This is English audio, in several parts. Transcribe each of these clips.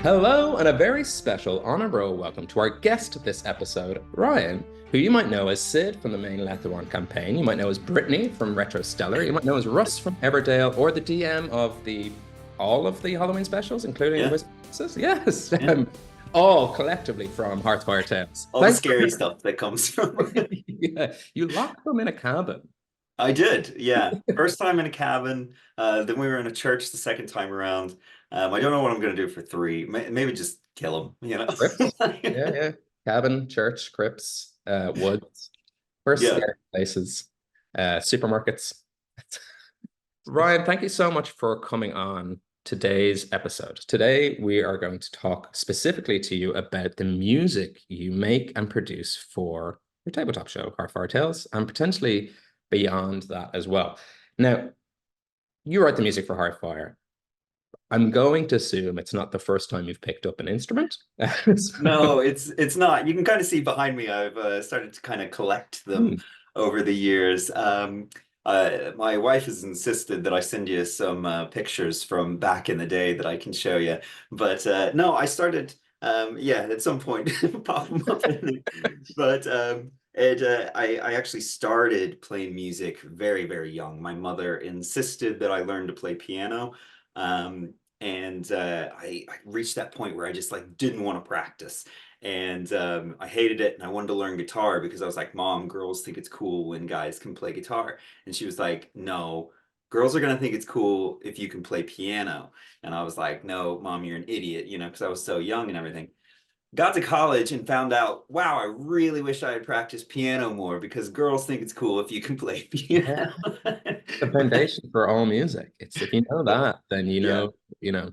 Hello, and a very special On A Roll welcome to our guest this episode, Ryan, who you might know as Sid from the main Let the One campaign, you might know as Brittany from Retro Stellar, you might know as Russ from Everdale, or the DM of all of the Halloween specials, including Yeah, Whispers. Yes, yeah. all collectively from Hearthfire Tales. All the Thanks scary stuff that comes from. yeah, you locked them in a cabin. I did, yeah. First time in a cabin, then we were in a church the second time around. I don't know what I'm gonna do for three. Maybe just kill him, you Crypts. Yeah, know? yeah. Cabin, church, crypts, woods. First Yeah. scary places, supermarkets. Ryan, thank you so much for coming on today's episode. Today, we are going to talk specifically to you about the music you make and produce for your tabletop show, Hearthfire Tales, and potentially beyond that as well. Now, you write the music for Hearthfire. I'm going to assume it's not the first time you've picked up an instrument. No, it's not. You can kind of see behind me. I've started to kind of collect them Hmm. over the years. My wife has insisted that I send you some pictures from back in the day that I can show you. But no, I started, yeah, at some point pop them up. But I actually started playing music very, very young. My mother insisted that I learn to play piano. And I reached that point where I just like didn't want to practice, and I hated it, and I wanted to learn guitar because I was like, Mom, girls think it's cool when guys can play guitar, and she was like, No, girls are gonna think it's cool if you can play piano, and I was like, No, Mom, you're an idiot, you know, because I was so young and everything. Got to college and found out, wow, I really wish I had practiced piano more because girls think it's cool if you can play Yeah, piano. the foundation for all music. It's if you know that, then Yeah. you know.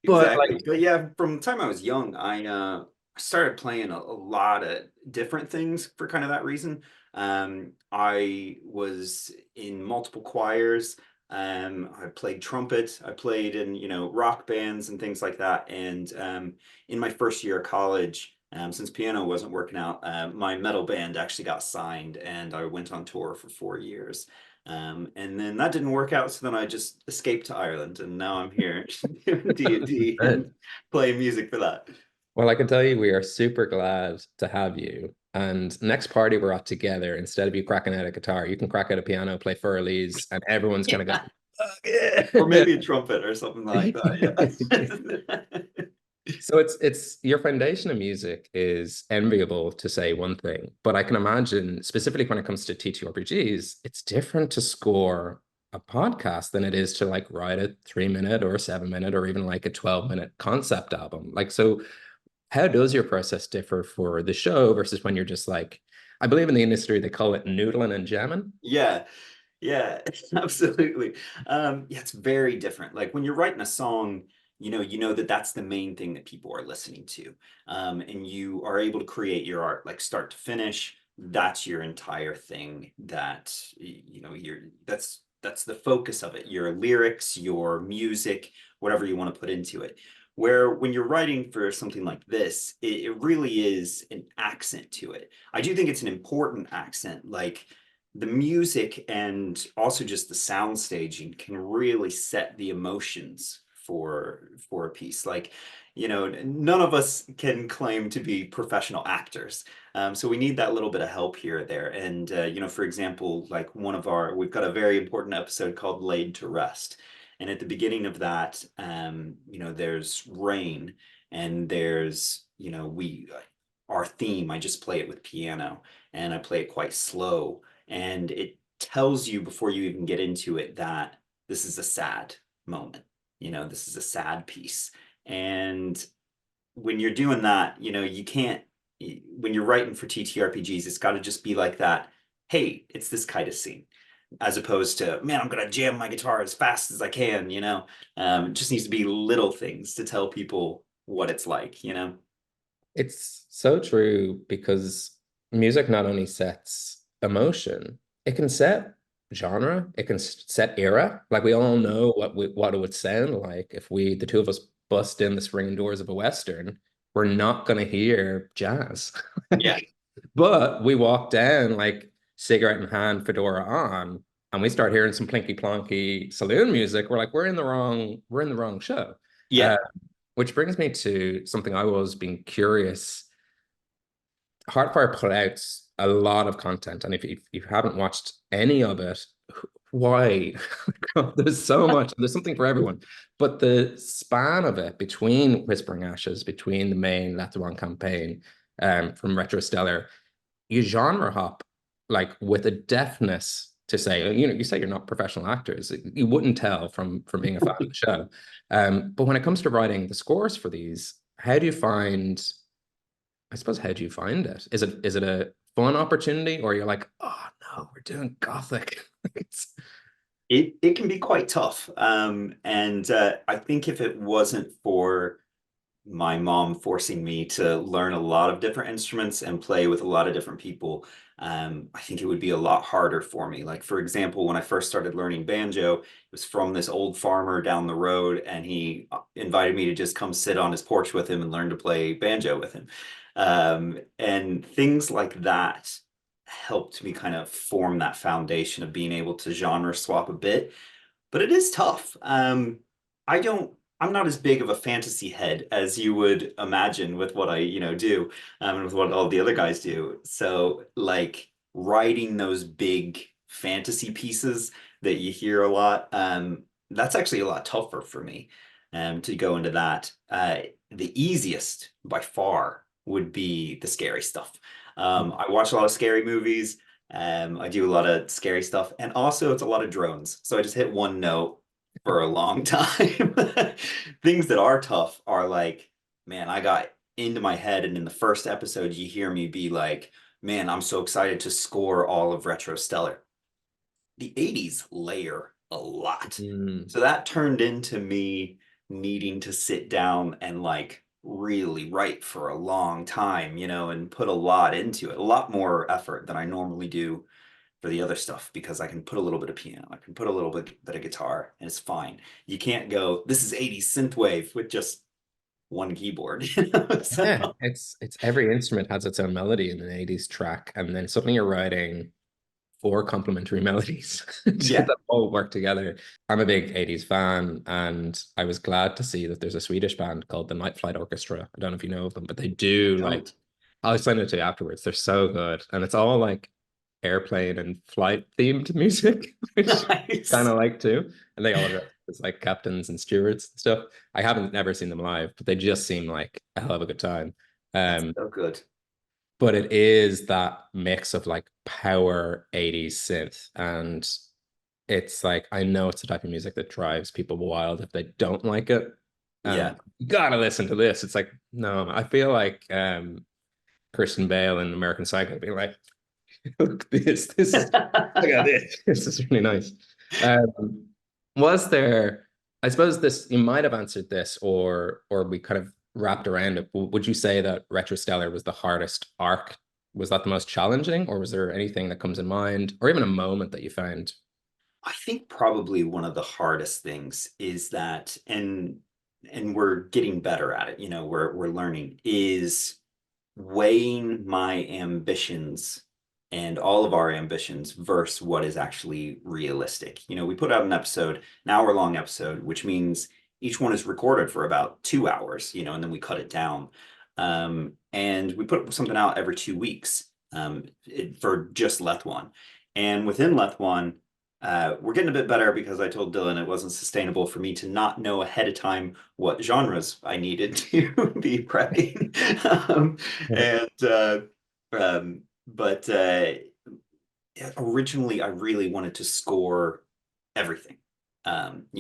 But Exactly. But yeah, from the time I was young, I started playing a lot of different things for kind of that reason. I was in multiple choirs. I played trumpet. I played in, rock bands and things like that. And in my first year of college, since piano wasn't working out, my metal band actually got signed, and I went on tour for 4 years. And then that didn't work out, so then I just escaped to Ireland, and now I'm here doing D&D right. and playing music for that. Well, I can tell you we are super glad to have you. And next party we're at together, instead of you cracking out a guitar, you can crack out a piano, play furlies, and everyone's gonna go, Yeah. "Fuck Or yeah." maybe a trumpet or something like that. Yeah. So it's your foundation of music is enviable to say one thing, but I can imagine specifically when it comes to TTRPGs, it's different to score a podcast than it is to like write a 3 minute or a 7 minute or even like a 12 minute concept album. Like, so how does your process differ for the show versus when you're just like, I believe in the industry they call it noodling and jamming. Yeah. Yeah, absolutely. Yeah, it's very different. Like when you're writing a song, you know that that's the main thing that people are listening to. And you are able to create your art like start to finish. That's your entire thing that that's the focus of it. Your lyrics, your music, whatever you want to put into it. Where when you're writing for something like this, it really is an accent to it. I do think it's an important accent. Like the music and also just the sound staging can really set the emotions for a piece. Like, none of us can claim to be professional actors, so we need that little bit of help here or there. And for example, like we've got a very important episode called Laid to Rest, and at the beginning of that, there's rain, and there's we our theme. I just play it with piano, and I play it quite slow, and it tells you before you even get into it that this is a sad moment. This is a sad piece. And when you're doing that, you can't, when you're writing for TTRPGs, it's got to just be like that. Hey, it's this kind of scene, as opposed to, man, I'm gonna jam my guitar as fast as I can. It just needs to be little things to tell people what it's like. It's so true because music not only sets emotion, it can set genre, it can set era. Like we all know what it would sound like if the two of us bust in the swinging doors of a Western. We're not gonna hear jazz. Yeah. But we walk down like cigarette in hand, fedora on, and we start hearing some plinky plonky saloon music. We're like, we're in the wrong show. Uh, Yeah. which brings me to something I was being curious. Hearthfire put out a lot of content, and if you haven't watched any of it, why? There's so much. There's something for everyone. But the span of it between Whispering Ashes, between the main Let the One campaign, from Retro Stellar, you genre hop like with a deftness to say, you say you're not professional actors. You wouldn't tell from being a fan of the show. But when it comes to writing the scores for these, how do you find? I suppose how do you find it? Is it a fun opportunity, or you're like, oh no, we're doing gothic? It's It can be quite tough. And I think if it wasn't for my mom forcing me to learn a lot of different instruments and play with a lot of different people, I think it would be a lot harder for me. Like, for example, when I first started learning banjo, it was from this old farmer down the road, and he invited me to just come sit on his porch with him and learn to play banjo with him. And things like that helped me kind of form that foundation of being able to genre swap a bit, but it is tough. I don't, I'm not as big of a fantasy head as you would imagine with what I, do, and with what all the other guys do. So, like, writing those big fantasy pieces that you hear a lot, that's actually a lot tougher for me, to go into that. The easiest by far would be the scary stuff. I watch a lot of scary movies. I do a lot of scary stuff, and also it's a lot of drones. So I just hit one note for a long time. Things that are tough are like, man, I got into my head, and in the first episode, you hear me be like, man, I'm so excited to score all of Retro Stellar. The 80s layer a lot. mm, So that turned into me needing to sit down and like really write for a long time, and put a lot into it, a lot more effort than I normally do for the other stuff, because I can put a little bit of piano, I can put a little bit of guitar, and it's fine. You can't go, this is 80s synthwave with just one keyboard. yeah. So It's every instrument has its own melody in an 80s track, and then suddenly you're writing four complementary melodies yeah. that all work together. I'm a big 80s fan, and I was glad to see that there's a Swedish band called the Night Flight Orchestra. I don't know if you know of them, but they do like, Don't. I'll send it to you afterwards. They're so good. And it's all like airplane and flight themed music, which kind Nice. of like too. And they all dress as like captains and stewards and stuff. I haven't never seen them live, but they just seem like a hell of a good time. That's Um, so good. but it is that mix of like power 80s synth, and it's like I know it's the type of music that drives people wild if they don't like it. Yeah. You gotta listen to this. It's like, no, I feel like Christian Bale in American Psycho being like, look this is look at this. This is really nice. Um, was there, I suppose this you might have answered this, or we kind of wrapped around it. Would you say that Retro Stellar was the hardest arc? Was that the most challenging, or was there anything that comes in mind, or even a moment that you found? I think probably one of the hardest things is that, and we're getting better at it, we're learning, is weighing my ambitions and all of our ambitions versus what is actually realistic. We put out an hour-long episode, which means each one is recorded for about 2 hours, and then we cut it down. And we put something out every 2 weeks, for just Leth One. And within Leth One, we're getting a bit better, because I told Dylan it wasn't sustainable for me to not know ahead of time what genres I needed to be prepping. Yeah. But originally I really wanted to score everything,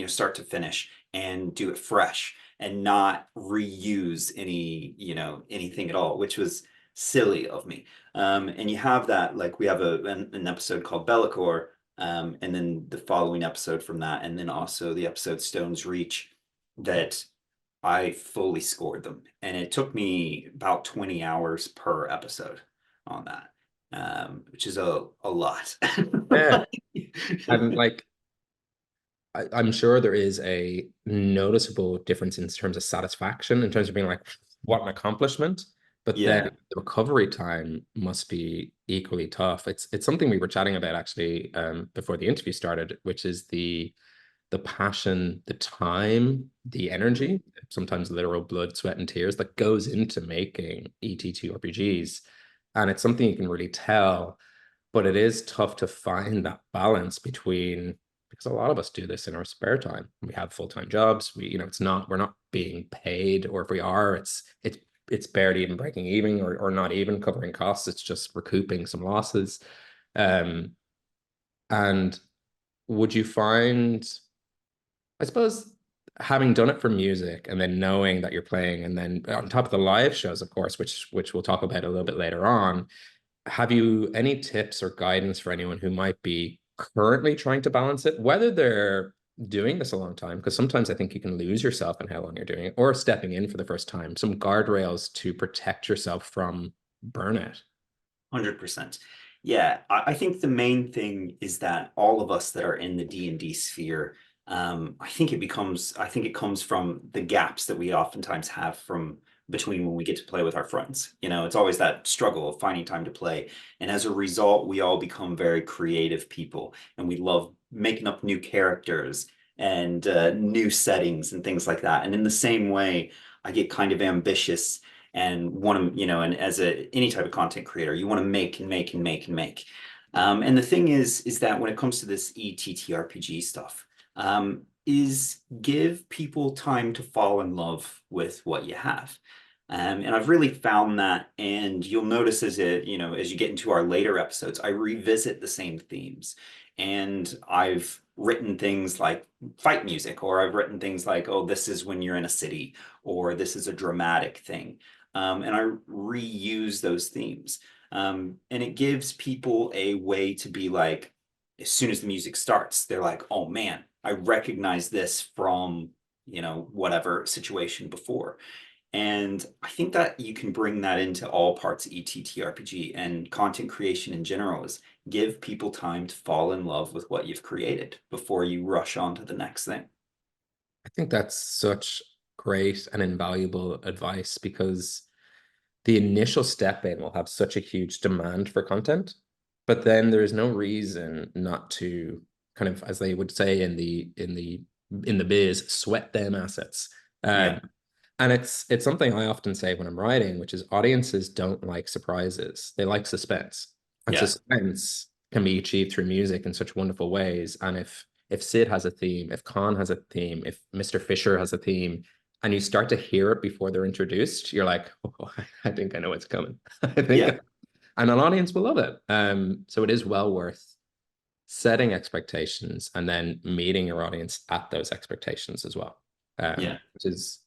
start to finish, and do it fresh and not reuse anything at all, which was silly of me. And you have that, like, we have an episode called Bellicor, and then the following episode from that, and then also the episode Stone's Reach, that I fully scored them. And it took me about 20 hours per episode on that, which is a lot. Yeah. And like I'm sure there is a noticeable difference in terms of satisfaction, in terms of being like, what an accomplishment. But then Yeah. the recovery time must be equally tough. It's something we were chatting about actually, before the interview started, which is the the passion, the time, the energy, sometimes literal blood, sweat, and tears that goes into making ETTRPGs. And it's something you can really tell, but it is tough to find that balance between, because a lot of us do this in our spare time. We have full-time jobs. We're not being paid, or if we are, it's barely even breaking even, or not even covering costs. It's just recouping some losses. Um, and would you find, I suppose, having done it for music and then knowing that you're playing, and then on top of the live shows, of course, which we'll talk about a little bit later on, have you any tips or guidance for anyone who might be currently trying to balance it, whether they're doing this a long time? Because sometimes I think you can lose yourself in how long you're doing it, or stepping in for the first time, some guardrails to protect yourself from burnout. 100%. Yeah, I think the main thing is that all of us that are in the D&D sphere, I think it comes from the gaps that we oftentimes have from between when we get to play with our friends. It's always that struggle of finding time to play. And as a result, we all become very creative people, and we love making up new characters and new settings and things like that. And in the same way, I get kind of ambitious and want to, and as any type of content creator, you want to make and make and make and make. And the thing is that when it comes to this ETTRPG stuff, is give people time to fall in love with what you have. And I've really found that, and you'll notice as you get into our later episodes, I revisit the same themes. And I've written things like fight music, or I've written things like, oh, this is when you're in a city, or this is a dramatic thing. And I reuse those themes. And it gives people a way to be like, as soon as the music starts, they're like, oh man, I recognize this from, whatever situation before. And I think that you can bring that into all parts of ETTRPG and content creation in general, is give people time to fall in love with what you've created before you rush on to the next thing. I think that's such great and invaluable advice, because the initial step in will have such a huge demand for content, but then there is no reason not to, kind of, as they would say in the biz, sweat them assets. Yeah. And it's something I often say when I'm writing, which is audiences don't like surprises. They like suspense. And Yeah. suspense can be achieved through music in such wonderful ways. And if Sid has a theme, if Khan has a theme, if Mr. Fisher has a theme, and you start to hear it before they're introduced, you're like, oh, I think I know what's coming. I think, Yeah. and an audience will love it. So it is well worth setting expectations and then meeting your audience at those expectations as well, Yeah. which is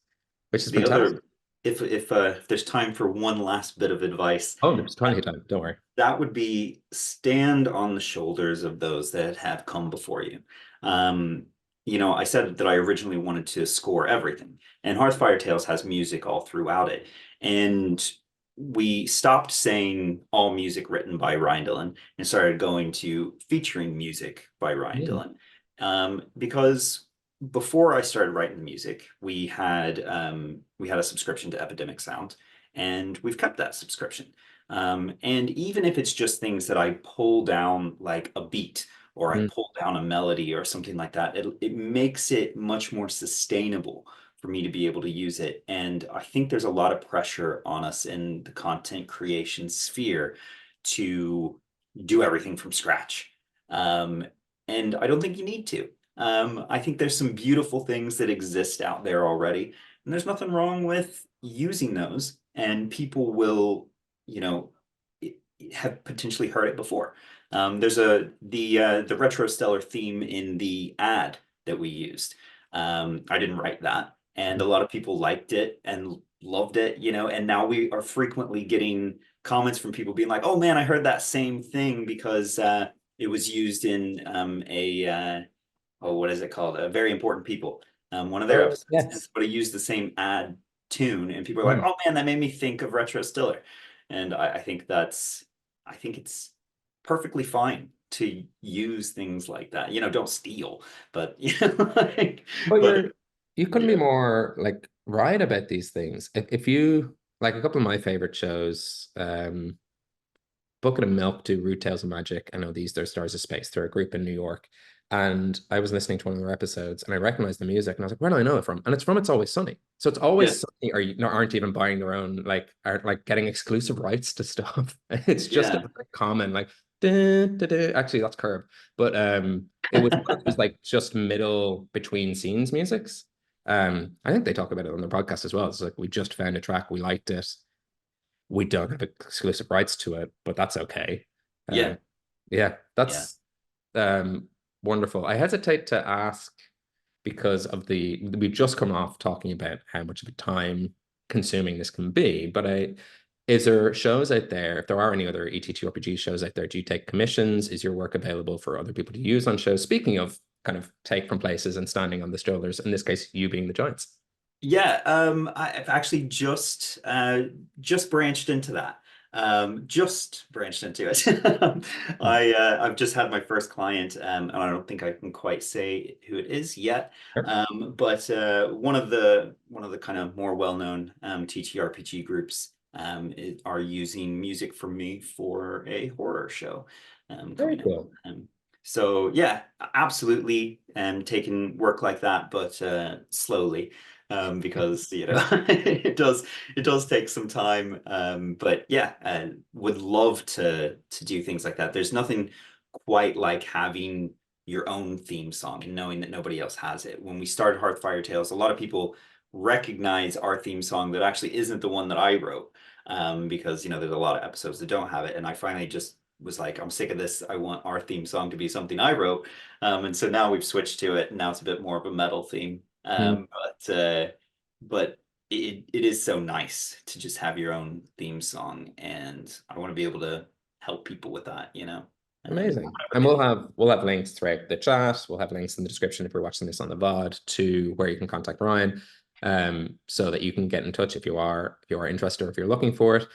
The fantastic. other, if there's time for one last bit of advice, Oh, there's plenty of time. Don't worry. that would be stand on the shoulders of those that have come before you. Um, I said that I originally wanted to score everything, and Hearthfire Tales has music all throughout it. And we stopped saying all music written by Ryan Dillon and started going to featuring music by Ryan Mm. Dillon. Because before I started writing the music, we had a subscription to Epidemic Sound, and we've kept that subscription. And even if it's just things that I pull down like a beat, or I Mm. pull down a melody or something like that, it makes it much more sustainable for me to be able to use it. And I think there's a lot of pressure on us in the content creation sphere to do everything from scratch. Um, and I don't think you need to. I think there's some beautiful things that exist out there already, and there's nothing wrong with using those, and people will, you know, have potentially heard it before. There's the retro stellar theme in the ad that we used. I didn't write that, and a lot of people liked it and loved it, and now we are frequently getting comments from people being like, "Oh man, I heard that same thing because it was used in what is it called? Very Important People, one of their Oh, episodes, and yes. somebody used the same ad tune, and people are like, Mm. "Oh man, that made me think of Retro Stiller," and I think it's perfectly fine to use things like that. Don't steal, but But but you couldn't be yeah, more like right about these things. If you like, a couple of my favorite shows, Bucket of Milk do Root Tales of Magic. I know they're Stars of Space. They're a group in New York. And I was listening to one of their episodes and I recognized the music and I was like, where do I know it from? And it's from It's Always Sunny. So It's Yeah, Always Sunny or you aren't even buying their own, like, aren't like getting exclusive rights to stuff. It's just a yeah, very common, like, duh, duh, duh. Actually, that's Curb. But it was like just middle between scenes musics. I think they talk about it on their podcast as well. It's like we just found a track, we liked it. We don't have exclusive rights to it, but that's okay. yeah, Um, yeah, yeah. that's wonderful. I hesitate to ask because of we've just come off talking about how much of a time consuming this can be, but is there shows out there, if there are any other ETTRPG shows out there, do you take commissions? Is your work available for other people to use on shows? Speaking of kind of take from places and standing on the shoulders, in this case, you being the giants. Yeah, I've actually just branched into that. Just branched into it. Hmm. I've just had my first client, and I don't think I can quite say who it is yet. Sure. But one of the kind of more well-known TTRPG groups are using music from me for a horror show Very coming up. cool. So yeah, absolutely, taking work like that, but slowly, because it does take some time. But yeah, would love to do things like that. There's nothing quite like having your own theme song and knowing that nobody else has it. When we started Hearthfire Tales, a lot of people recognize our theme song that actually isn't the one that I wrote, because there's a lot of episodes that don't have it, and I finally just was like, I'm sick of this. I want our theme song to be something I wrote. And so now we've switched to it, and now it's a bit more of a metal theme. Mm, But it is so nice to just have your own theme song, and I want to be able to help people with that. amazing. Whatever And they we'll have links throughout the chat. We'll have links in the description if you're watching this on the VOD to where you can contact Ryan, so that you can get in touch if you are interested or if you're looking for it.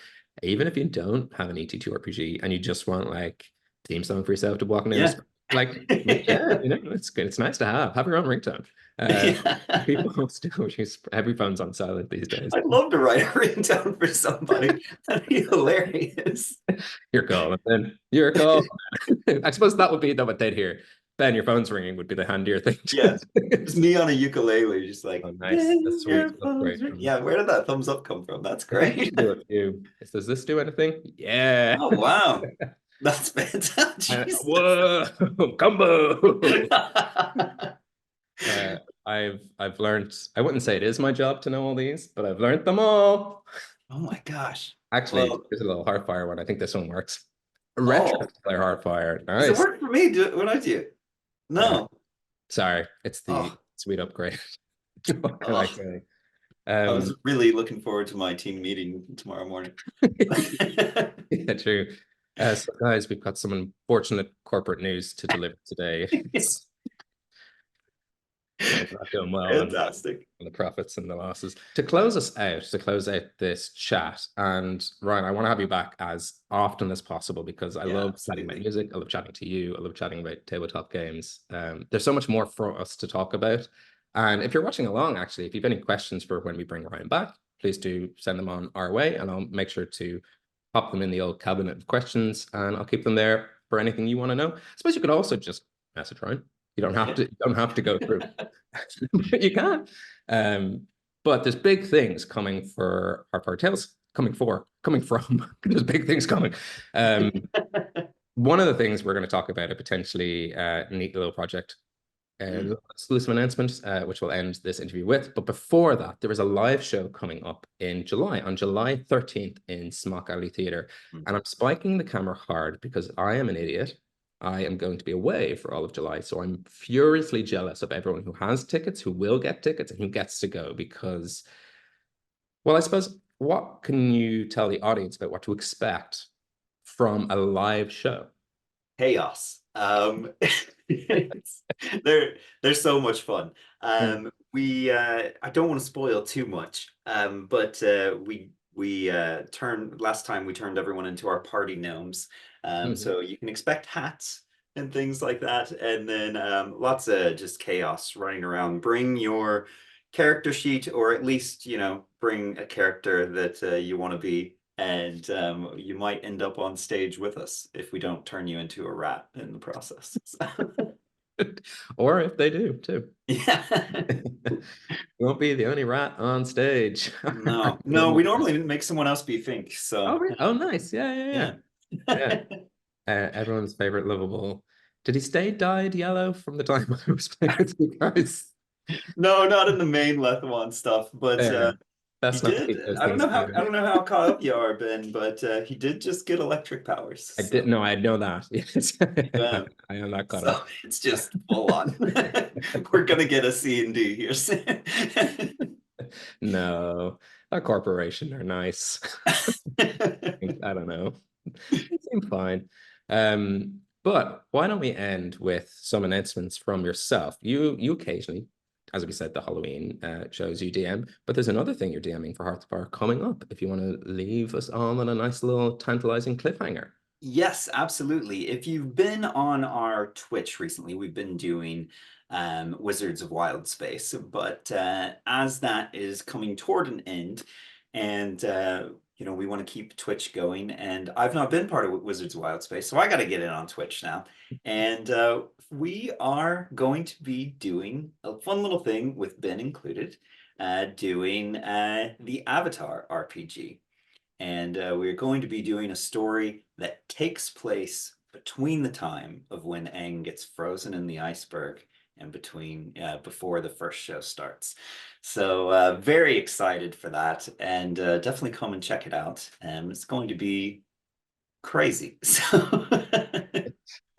Even if you don't have an ET2 RPG and you just want like theme song for yourself to walk in, Yeah. like reach out, it's good. It's nice to have your own ringtone. Yeah. People still use every phone's on silent these days. I'd love to write a ringtone for somebody. That'd be hilarious. Your call, then your call. I suppose that would be what they'd hear. Ben, your phone's ringing would be the handier thing Yeah. to Just me on a ukulele, just Oh, like, nice. That's "Ben, sweet. your That's phone's great. ringing." Yeah, where did that thumbs up come from? That's I think we great. should do a few. Does this do anything? Yeah. Oh, wow. That's fantastic. Jesus. Whoa, combo. Uh, I've learned. I wouldn't say it is my job to know all these, but I've learned them all. Oh my gosh. Actually, Well, here's a little Hearthfire one. I think this one works. Retro oh, player Hearthfire. does it Nice. work for me? When I do it? Uh, No. sorry, it's the Oh, sweet upgrade. What can I oh. say? I was Um, really looking forward to my team meeting tomorrow morning. yeah, true. So guys, we've got some unfortunate corporate news to deliver today. We're not doing well on Fantastic. the profits and the losses. To close us out, to close out this chat, and Ryan, I want to have you back as often as possible because I Yeah, love chatting about absolutely. music. I love chatting to you. I love chatting about tabletop games. There's so much more for us to talk about. And if you're watching along, actually, if you've any questions for when we bring Ryan back, please do send them on our way, and I'll make sure to pop them in the old cabinet of questions, and I'll keep them there for anything you want to know. I suppose you could also just message Ryan. You don't have to go through. You can. Um, but there's big things coming for Hearthfire Tales, coming from. There's big things coming. Um, one of the things we're going to talk about a potentially neat little project, Mm, exclusive announcement, which we'll end this interview with. But before that, there is a live show coming up in July, on July 13th in Smock Alley Theatre. mm. And I'm spiking the camera hard because I am an idiot. I am going to be away for all of July. So I'm furiously jealous of everyone who has tickets, who will get tickets, and who gets to go because, well, I suppose, what can you tell the audience about what to expect from a live show? Chaos. They're so much fun. Mm, We I don't want to spoil too much, but we turned last time we turned everyone into our party gnomes. mhm. So you can expect hats and things like that, and then lots of just chaos running around. Bring your character sheet, or at least bring a character that you want to be and you might end up on stage with us if we don't turn you into a rat in the process. Or if they do too. Yeah. You won't be the only rat on stage. No, we normally make someone else be Fink. Oh, So really? Oh, nice. Yeah. yeah. Everyone's favorite lovable. Did he stay dyed yellow from the time I was playing with you guys? No, not in the main Lethwan stuff, but Fair. he Best not to did. keep those I don't things know how hidden. caught up you are, Ben, but he did just get electric powers. I didn't know. I know that. Yes, Yeah. I am not caught So up. it's just full on. We're gonna get a C and D here soon. No, a corporation are nice. I don't know. They seem fine. But why don't we end with some announcements from yourself? You occasionally, as we said, the Halloween shows you DM, but there's another thing you're DMing for Hearthfire coming up. If you want to leave us all on a nice little tantalizing cliffhanger. Yes, absolutely. If you've been on our Twitch recently, we've been doing Wizards of Wild Space, but as that is coming toward an end, and we want to keep Twitch going, and I've not been part of Wizards of Wild Space, so I got to get in on Twitch now. And we are going to be doing a fun little thing with Ben included, doing the Avatar RPG. And we're going to be doing a story that takes place between the time of when Aang gets frozen in the iceberg and before the first show starts. So very excited for that, and definitely come and check it out. It's going to be crazy. So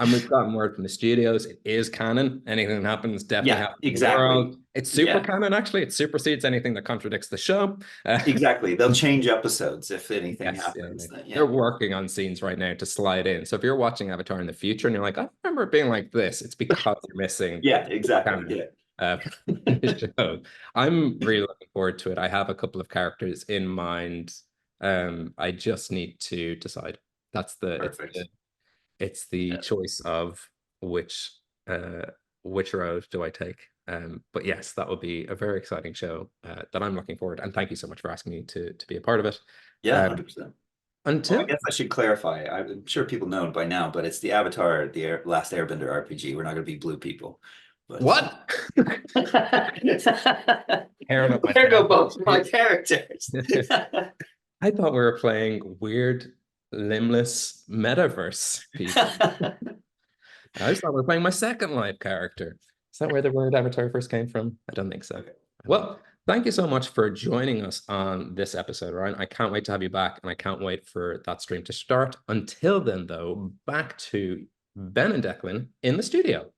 And we've gotten word from the studios. It is canon. Anything that happens definitely yeah, happens in the exactly. world. It's super Yeah, canon, actually. It supersedes anything that contradicts the show. exactly. They'll change episodes if anything Yes, yeah. happens. They're Yeah, working on scenes right now to slide in. So if you're watching Avatar in the future and you're like, I remember it being like this, it's because you're missing yeah, exactly. canon Yeah. from the show. I'm really looking forward to it. I have a couple of characters in mind. I just need to decide. That's the Perfect. it's the Yeah. choice of which uh which road do I take. But yes, that will be a very exciting show that I'm looking forward. And thank you so much for asking me to be a part of it. Yeah, Um, 100%. Well, I until guess I should clarify. I'm sure people know it by now, but it's the Avatar, Last Airbender RPG. We're not going to be blue people. But what? Tearing up my there go chest. both my characters. I thought we were playing weird, limbless metaverse people. I just thought we were playing my Second Life character. Is that where the word avatar first came from? I don't think so. Okay. Well, thank you so much for joining us on this episode, Ryan. I can't wait to have you back, and I can't wait for that stream to start. Until then, though, back to Ben and Declan in the studio.